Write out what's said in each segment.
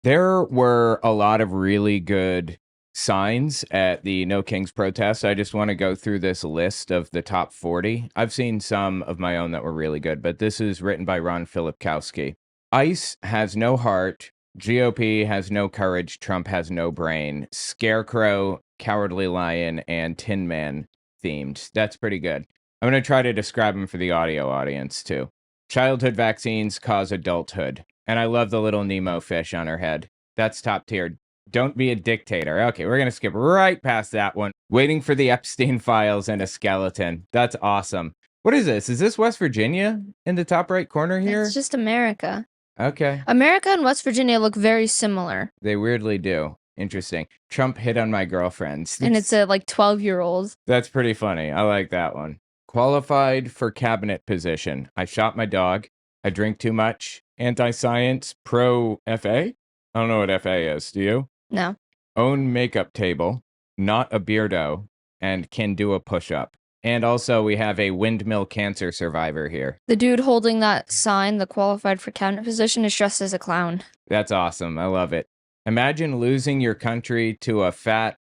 There were a lot of really good signs at the No Kings protest. I just want to go through this list of the top 40. I've seen some of my own that were really good, but this is written by Ron Filipkowski. ICE has no heart. GOP has no courage. Trump has no brain. Scarecrow, Cowardly Lion, and Tin Man themed. That's pretty good. I'm going to try to describe them for the audio audience too. Childhood vaccines cause adulthood. And I love the little Nemo fish on her head. That's top tier. Don't be a dictator. Okay, we're going to skip right past that one. Waiting for the Epstein files and a skeleton. That's awesome. What is this? Is this West Virginia in the top right corner here? It's just America. Okay. America and West Virginia look very similar. They weirdly do. Interesting. Trump hit on my girlfriends. And it's a like 12-year-old. That's pretty funny. I like that one. Qualified for cabinet position. I shot my dog. I drink too much. Anti-science. Pro-FA? I don't know what FA is. Do you? No. Own makeup table. Not a beardo. And can do a push-up. And also we have a windmill cancer survivor here. The dude holding that sign, the qualified for cabinet position, is dressed as a clown. That's awesome. I love it. Imagine losing your country to a fat...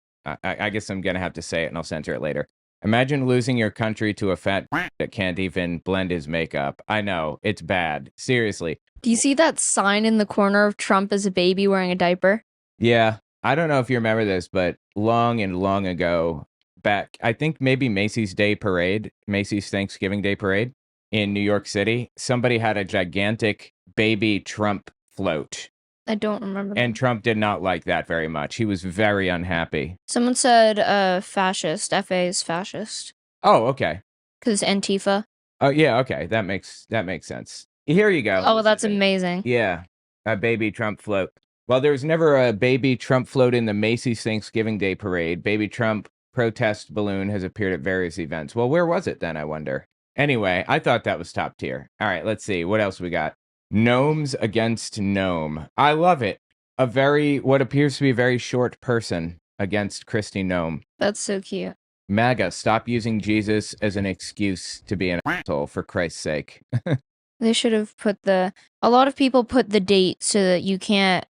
I guess I'm going to have to say it and I'll censor it later. Imagine losing your country to a fat that can't even blend his makeup. I know, it's bad. Seriously. Do you see that sign in the corner of Trump as a baby wearing a diaper? Yeah, I don't know if you remember this, but long and long ago, back, I think maybe Macy's Thanksgiving Day Parade in New York City, somebody had a gigantic baby Trump float. I don't remember that. And Trump did not like that very much. He was very unhappy. Someone said fascist. FA is fascist. Oh, okay. Because Antifa. Oh, yeah, okay. That makes sense. Here you go. Oh, that's amazing. Yeah, a baby Trump float. Well, there was never a baby Trump float in the Macy's Thanksgiving Day Parade. Baby Trump protest balloon has appeared at various events. Well, where was it then, I wonder? Anyway, I thought that was top tier. All right, let's see. What else we got? Gnomes against gnome. I love it. What appears to be a very short person against Christy Gnome. That's so cute. MAGA, stop using Jesus as an excuse to be an asshole, for Christ's sake. They should have put a lot of people put the date so that you can't,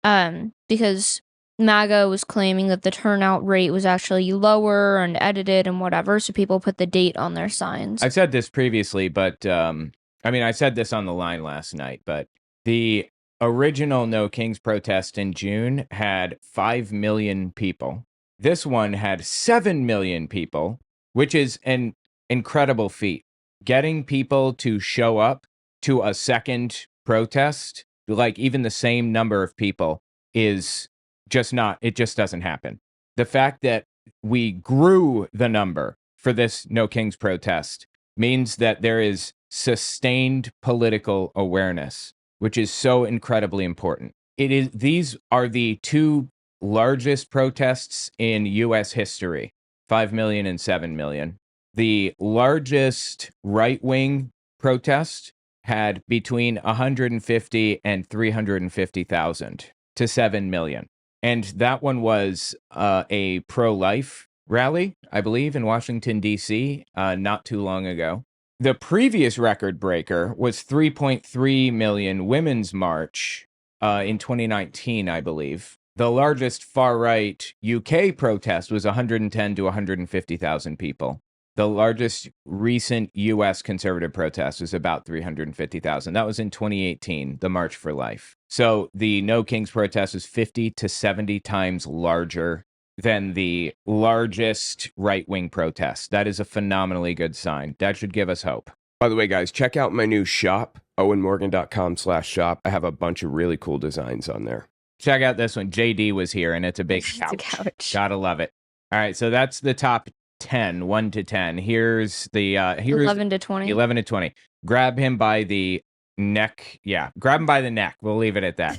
because MAGA was claiming that the turnout rate was actually lower and edited and whatever, so people put the date on their signs. I've said this previously, but, I said this on the line last night, but the original No Kings protest in June had 5 million people. This one had 7 million people, which is an incredible feat. Getting people to show up to a second protest, like even the same number of people, is just not, it just doesn't happen. The fact that we grew the number for this No Kings protest means that there is sustained political awareness, which is so incredibly important. These are the two largest protests in U.S. history, 5 million and 7 million. The largest right-wing protest had between 150 and 350,000 to 7 million. And that one was a pro-life rally, I believe, in Washington, D.C., not too long ago. The previous record breaker was 3.3 million women's march in 2019, I believe. The largest far-right UK protest was 110 to 150,000 people. The largest recent U.S. conservative protest was about 350,000. That was in 2018, the March for Life. So the No Kings protest was 50 to 70 times larger than the largest right-wing protest. That is a phenomenally good sign. That should give us hope. By the way, guys, check out my new shop, owenmorgan.com/shop. I have a bunch of really cool designs on there. Check out this one. JD was here, and it's a big couch. It's a couch. Gotta love it. All right, so that's the top 10, 1 to 10. Here's 11 to 20. 11 to 20. Grab him by the neck. Yeah, grab him by the neck. We'll leave it at that.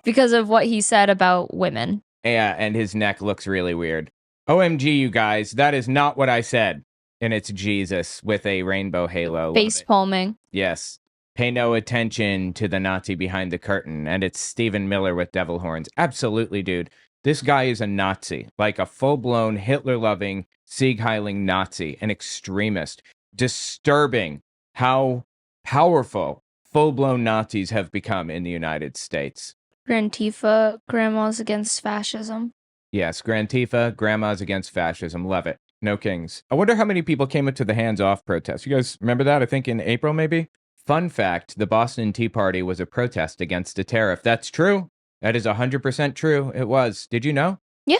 Because of what he said about women. Yeah, and his neck looks really weird. OMG, you guys, that is not what I said. And it's Jesus with a rainbow halo. Face palming. Yes. Pay no attention to the Nazi behind the curtain. And it's Stephen Miller with devil horns. Absolutely, dude. This guy is a Nazi, like a full-blown Hitler-loving, Sieg-heiling Nazi, an extremist. Disturbing how powerful full-blown Nazis have become in the United States. Grantifa, Grandmas Against Fascism. Yes, Grantifa, Grandmas Against Fascism. Love it. No kings. I wonder how many people came up to the hands-off protest. You guys remember that? I think in April, maybe? Fun fact, the Boston Tea Party was a protest against a tariff. That's true. That is 100% true. It was. Did you know? Yeah.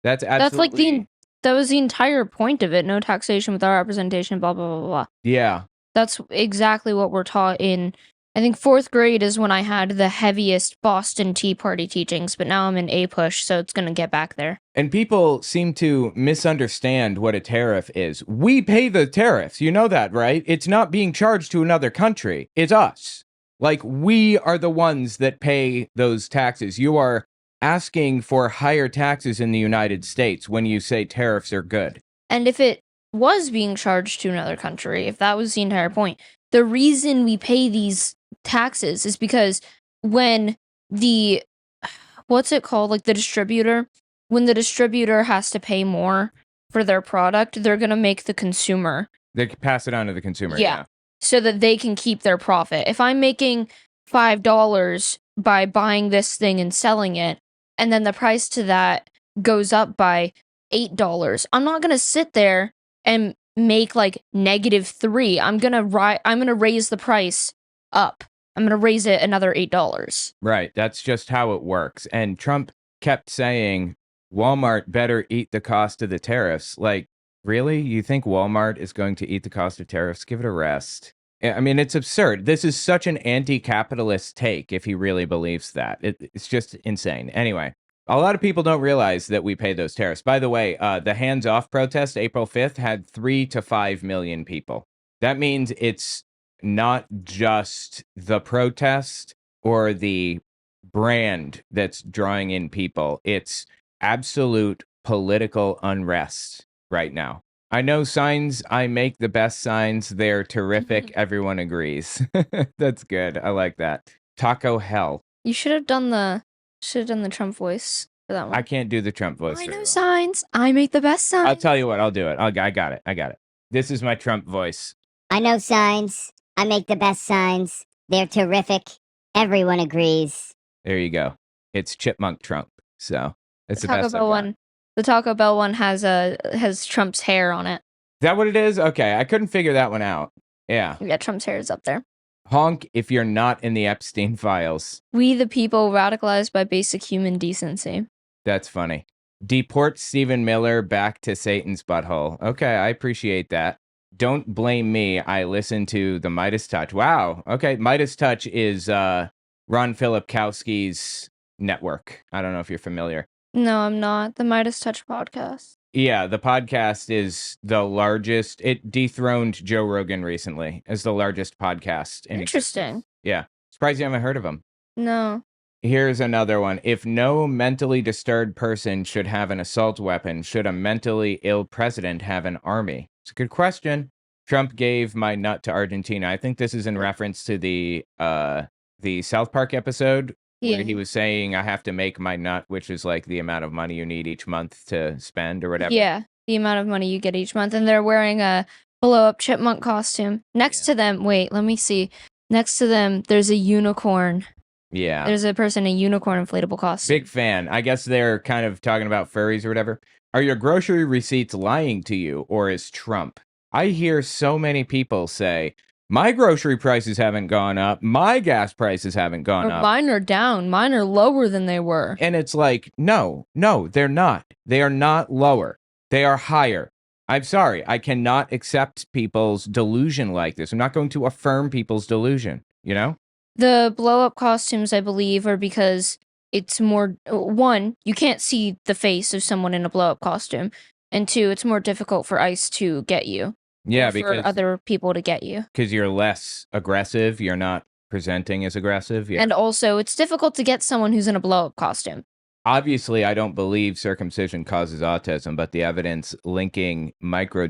That's That's like absolutely... that was the entire point of it. No taxation without representation, blah, blah, blah, blah. Yeah. That's exactly what we're taught in, I think 4th grade is when I had the heaviest Boston Tea Party teachings, but now I'm in A-Push, so it's going to get back there. And people seem to misunderstand what a tariff is. We pay the tariffs. You know that, right? It's not being charged to another country. It's us. Like, we are the ones that pay those taxes. You are asking for higher taxes in the United States when you say tariffs are good. And if it was being charged to another country, if that was the entire point, the reason we pay these taxes is because when the, what's it called, like the distributor, when the distributor has to pay more for their product, they're going to make the consumer. They pass it on to the consumer. Yeah. So that they can keep their profit. If I'm making $5 by buying this thing and selling it, and then the price to that goes up by $8, I'm not going to sit there and make like -3. I'm going to raise the price up. I'm going to raise it another $8. Right. That's just how it works. And Trump kept saying, Walmart better eat the cost of the tariffs. Like, really? You think Walmart is going to eat the cost of tariffs? Give it a rest. I mean, it's absurd. This is such an anti-capitalist take if he really believes that. It's just insane. Anyway, a lot of people don't realize that we pay those tariffs. By the way, the hands-off protest, April 5th, had 3 to 5 million people. That means it's not just the protest or the brand that's drawing in people. It's absolute political unrest right now. I know signs. I make the best signs. They're terrific. Everyone agrees. That's good. I like that. Taco hell. You should have done the Trump voice for that one. I can't do the Trump voice. I know signs. I make the best signs. I'll tell you what. I'll do it. I got it. I got it. This is my Trump voice. I know signs. I make the best signs. They're terrific. Everyone agrees. There you go. It's Chipmunk Trump. So it's the Taco best. Bell one. The Taco Bell one has Trump's hair on it. Is that what it is? Okay, I couldn't figure that one out. Yeah. Yeah, Trump's hair is up there. Honk if you're not in the Epstein files. We the people radicalized by basic human decency. That's funny. Deport Stephen Miller back to Satan's butthole. Okay, I appreciate that. Don't blame me. I listen to the Midas Touch. Wow. Okay, Midas Touch is Ron Filipkowski's network. I don't know if you're familiar. No, I'm not. The Midas Touch podcast. Yeah, the podcast is the largest. It dethroned Joe Rogan recently as the largest podcast. Interesting. Yeah. Surprised you haven't heard of him. No. Here's another one. If no mentally disturbed person should have an assault weapon, should a mentally ill president have an army? It's a good question. Trump gave my nut to Argentina. I think this is in reference to the South Park episode where he was saying, I have to make my nut, which is like the amount of money you need each month to spend or whatever. Yeah, the amount of money you get each month. And they're wearing a blow-up chipmunk costume. Next to them, wait, let me see. Next to them, there's a unicorn. Yeah. There's a person in a unicorn inflatable costume. Big fan. I guess they're kind of talking about furries or whatever. Are your grocery receipts lying to you, or is Trump? I hear so many people say, my grocery prices haven't gone up. My gas prices haven't gone up. Mine are down. Mine are lower than they were. And it's like, no, they're not. They are not lower. They are higher. I'm sorry. I cannot accept people's delusion like this. I'm not going to affirm people's delusion, you know? The blow-up costumes, I believe, are because it's more... One, you can't see the face of someone in a blow-up costume. And two, it's more difficult for ICE to get you. Yeah, because for other people to get you. Because you're less aggressive. You're not presenting as aggressive. Yeah. And also, it's difficult to get someone who's in a blow-up costume. Obviously, I don't believe circumcision causes autism, but the evidence linking micro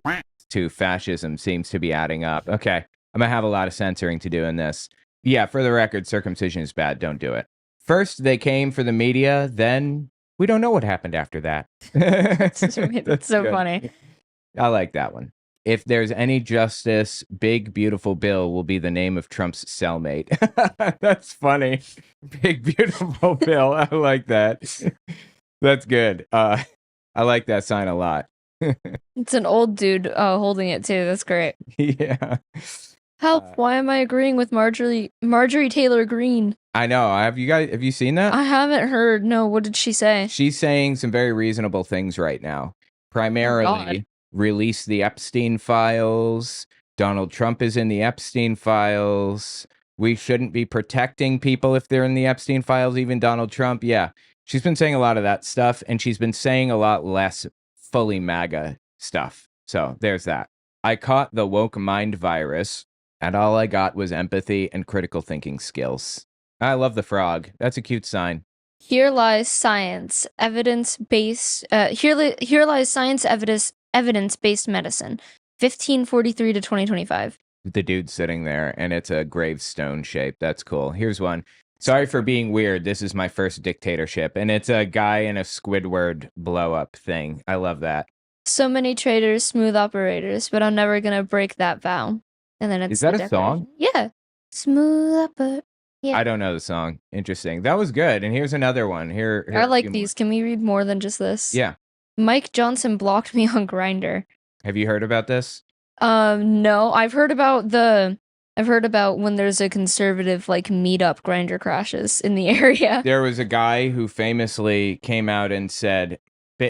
to fascism seems to be adding up. Okay, I'm going to have a lot of censoring to do in this. Yeah, for the record, circumcision is bad. Don't do it. First, they came for the media. Then, we don't know what happened after that. That's so good. funny. I like that one. if there's any justice, Big Beautiful Bill will be the name of Trump's cellmate. That's funny. Big Beautiful Bill. I like that. That's good. I like that sign a lot. It's an old dude holding it too. That's great. Yeah. Help! Why am I agreeing with Marjorie Taylor Greene? I know. Have you seen that? I haven't heard. No, what did she say? She's saying some very reasonable things right now. Primarily, release the Epstein files. Donald Trump is in the Epstein files. We shouldn't be protecting people if they're in the Epstein files, even Donald Trump. Yeah. She's been saying a lot of that stuff, and she's been saying a lot less fully MAGA stuff. So there's that. I caught the woke mind virus, and all I got was empathy and critical thinking skills. I love the frog. That's a cute sign. Here lies science, evidence-based. Here lies science, evidence-based medicine, 1543 to 2025. The dude sitting there, and it's a gravestone shape. That's cool. Here's one. Sorry for being weird. This is my first dictatorship, and it's a guy in a Squidward blow-up thing. I love that. So many traitors, smooth operators, but I'm never gonna break that vow. And then it's Is that the a song? Yeah, smooth operator. Yeah. I don't know the song. Interesting. That was good. And here's another one. Here I like these. Can we read more than just this? Yeah. Mike Johnson blocked me on Grindr. Have you heard about this? No. I've heard about when there's a conservative like meetup Grindr crashes in the area. There was a guy who famously came out and said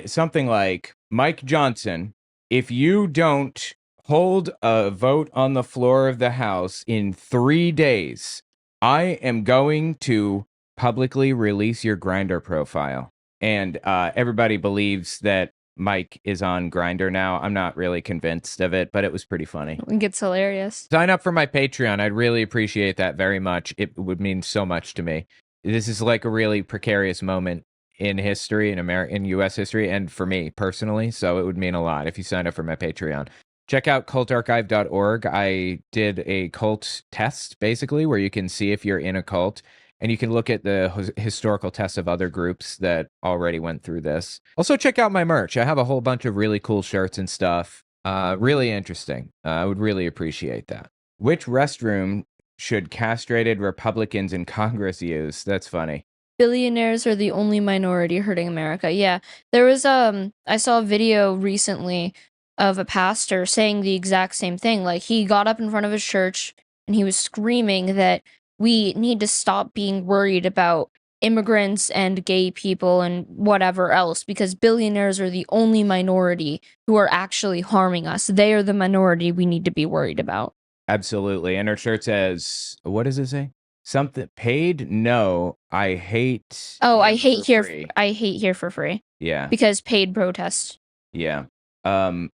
something like, Mike Johnson, if you don't hold a vote on the floor of the House in 3 days, I am going to publicly release your Grindr profile. And everybody believes that Mike is on Grindr now. I'm not really convinced of it, but it was pretty funny. It gets hilarious. Sign up for my Patreon. I'd really appreciate that very much. It would mean so much to me. This is like a really precarious moment in history, in U.S. history, and for me personally. So it would mean a lot if you sign up for my Patreon. Check out cultarchive.org. I did a cult test, basically, where you can see if you're in a cult, and you can look at the historical tests of other groups that already went through this. Also, check out my merch. I have a whole bunch of really cool shirts and stuff. Really interesting. I would really appreciate that. Which restroom should castrated Republicans in Congress use? That's funny. Billionaires are the only minority hurting America. Yeah, there was I saw a video recently of a pastor saying the exact same thing. Like, he got up in front of his church and he was screaming that we need to stop being worried about immigrants and gay people and whatever else, because billionaires are the only minority who are actually harming us. They are the minority we need to be worried about. Absolutely. And her shirt says, what does it say? Something paid? No, I hate. Oh, I hate here. I hate here for free. Yeah. Because paid protest. Yeah.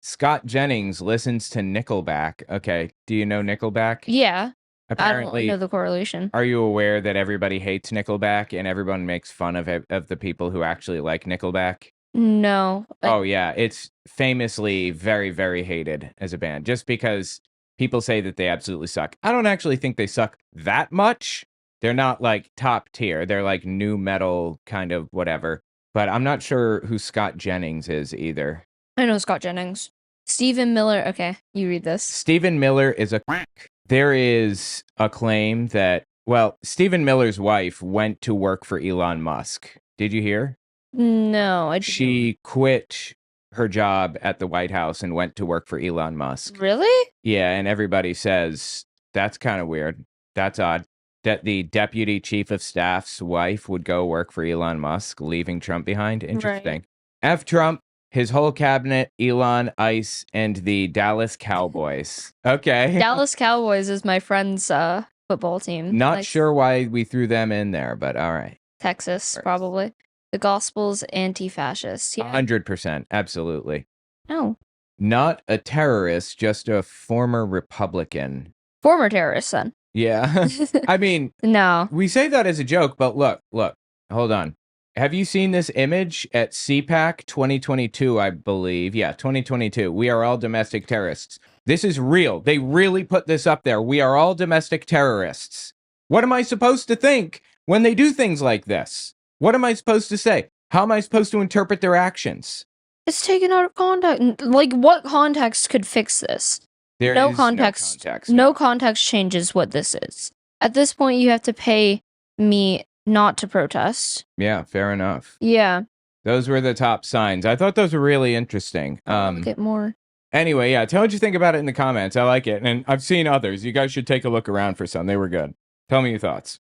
Scott Jennings listens to Nickelback. Okay. Do you know Nickelback? Yeah. Apparently, I don't know the correlation. Are you aware that everybody hates Nickelback and everyone makes fun of the people who actually like Nickelback? No. Oh, yeah. It's famously very, very hated as a band just because people say that they absolutely suck. I don't actually think they suck that much. They're not like top tier. They're like new metal kind of whatever. But I'm not sure who Scott Jennings is either. I know Scott Jennings. Stephen Miller. Okay, you read this. Stephen Miller is a quack. There is a claim that, well, Stephen Miller's wife went to work for Elon Musk. Did you hear? No, I didn't. She quit her job at the White House and went to work for Elon Musk. Really? Yeah, and everybody says that's kind of weird. That's odd. That the deputy chief of staff's wife would go work for Elon Musk, leaving Trump behind. Interesting. Right. F Trump, his whole cabinet, Elon, ICE, and the Dallas Cowboys. Okay. Dallas Cowboys is my friend's football team. Not sure why we threw them in there, but all right. Texas, probably. The gospel's anti-fascist. Yeah. 100%. Absolutely. No. Not a terrorist, just a former Republican. Former terrorist, then. Yeah. I mean, no. We say that as a joke, but look, hold on. Have you seen this image at CPAC 2022, I believe? Yeah, 2022. We are all domestic terrorists. This is real. They really put this up there. We are all domestic terrorists. What am I supposed to think when they do things like this? What am I supposed to say? How am I supposed to interpret their actions? It's taken out of context. Like, what context could fix this? There No is context. no context. No context changes what this is. At this point, you have to pay me not to protest. Yeah, fair enough. Yeah. Those were the top signs. I thought those were really interesting. I'll get more. Anyway, yeah, tell what you think about it in the comments. I like it. And I've seen others. You guys should take a look around for some. They were good. Tell me your thoughts.